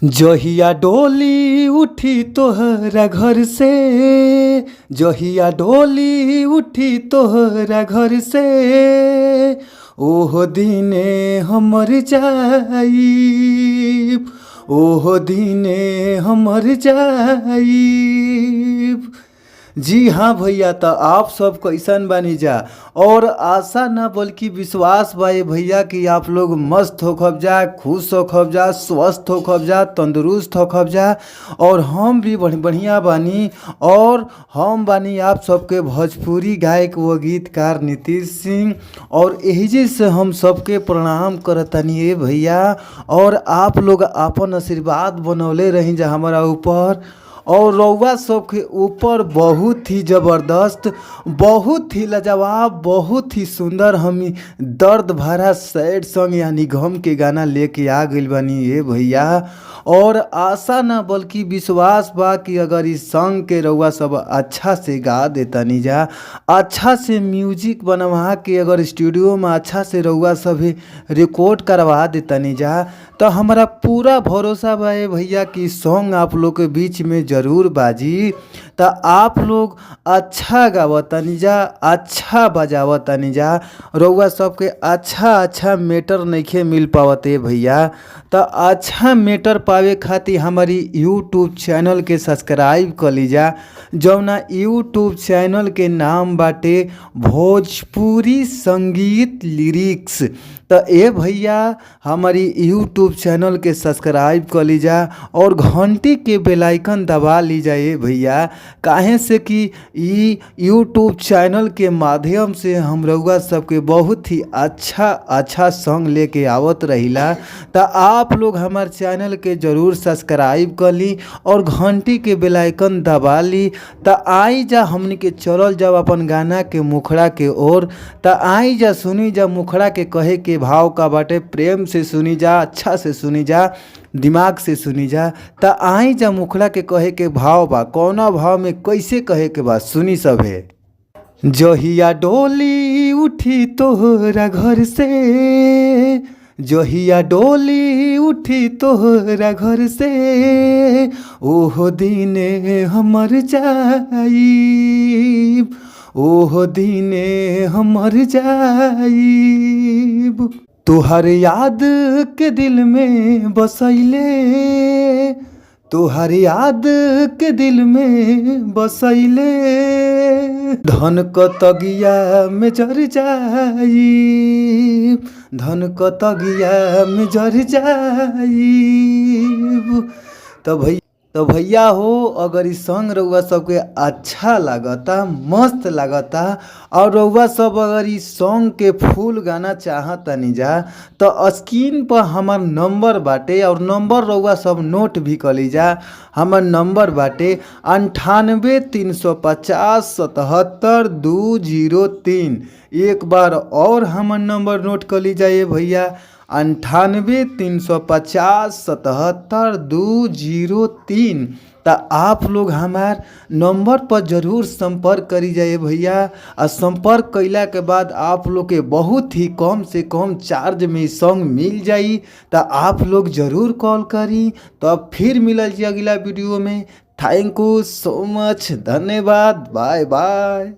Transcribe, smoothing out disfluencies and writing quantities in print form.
जहिया डोली उठी तोहरा घर से, जहिया डोली उठी तोहरा घर से, ओह दिने हमर जाइब, ओह दिने हमर जाइब। जी हाँ भैया, तो आप सब कैसन बानी जा। और आशा ना बल्कि विश्वास बा ये भैया कि आप लोग मस्त होखब जा, खुश होखब जा, स्वस्थ होखब जा, तंदुरुस्त होखब जा। और हम भी बढ़िया बानी। और हम बानी आप सबके भोजपुरी गायक व गीतकार नीतीश सिंह। और एहिजे से हम सबके प्रणाम करतनी ये भैया। और आप लोग आपन आशीर्वाद बनौले रही जा हमारा ऊपर। और रउआ सबके ऊपर बहुत ही ज़बरदस्त, बहुत ही लाजवाब, बहुत ही सुंदर हम दर्द भरा सैड सॉन्ग यानी गम के गाना लेके आ गइल बानी ये भैया। और आशा ना बल्कि विश्वास बा कि अगर इस सॉन्ग के रउआ सब अच्छा से गा देतनी जा, अच्छा से म्यूजिक बनवा के अगर स्टूडियो में अच्छा से रउआ सब रिकॉर्ड करवा देतनी जा, तो हमारा पूरा भरोसा बा भैया कि सॉन्ग आप लोग के बीच में ज़रूर बाजी। तो आप लोग अच्छा गावतनी जा, अच्छा बजावतनी जा। रउआ सबके अच्छा मेटर नइखे मिल पावते भैया। तो अच्छा मेटर पावे खातिर हमारी यूट्यूब चैनल के सब्सक्राइब कर लीजा, जौना यूट्यूब चैनल के नाम बाटे भोजपुरी संगीत लिरिक्स। तो ए भैया हमारी यूट्यूब चैनल के सब्सक्राइब कर लीजा और घंटी के बेल आइकन दबा लीजा ए भैया। काहे से कि यूट्यूब चैनल के माध्यम से हम रउआ सबके बहुत ही अच्छा सॉन्ग लेके आवत रहिला। तो आप लोग हमारे चैनल के ज़रूर सब्सक्राइब कर ली और घंटी के बेल आइकन दबा ली। तो आई जा हमनी के चलल जाओ अपन गाना के मुखड़ा के ओर। तो आई जा सुनी जा मुखड़ा के कहे के भाव का बाटे, प्रेम से सुनी जा, अच्छा से सुनी जा, दिमाग से सुनी जा। तो आई जा मुखड़ा के कहे के भाव बा, कौना भाव में कैसे कहे के बा सुनी सब है। जहिया डोली उठी तोहरा घर से, जहिया डोली उठी तोहरा घर से, ओह दिने हमर जाइब, ओह दिने हमर जाइब। तुहर याद के दिल में बसैले, तुहर याद के दिल में बसैले, धन क तगिया में जर जाइब, धन क तगिया में जर जाइब। तो भैया हो, अगर इस सॉन्ग रउआ सबके अच्छा लागता, मस्त लागता, और रउआ सब अगर इस सॉन्ग के फुल गाना चाहतनी जा, तो स्क्रीन पर हमार नंबर बाटे और नंबर रउआ सब नोट भी कर लीजा। हमार नंबर बाटे 98-350-77-203। एक बार और हमार नंबर नोट कर लीजा ये भैया, 98-350-77-203। तो आप लोग हमार नंबर पर ज़रूर संपर्क करी जाए भैया। और संपर्क कैला के बाद आप लोग के बहुत ही कम से कम चार्ज में सॉन्ग मिल जाई। तो आप लोग ज़रूर कॉल करी। तो अब फिर मिलल जी अगला वीडियो में। थैंक यू सो मच, धन्यवाद, बाय बाय।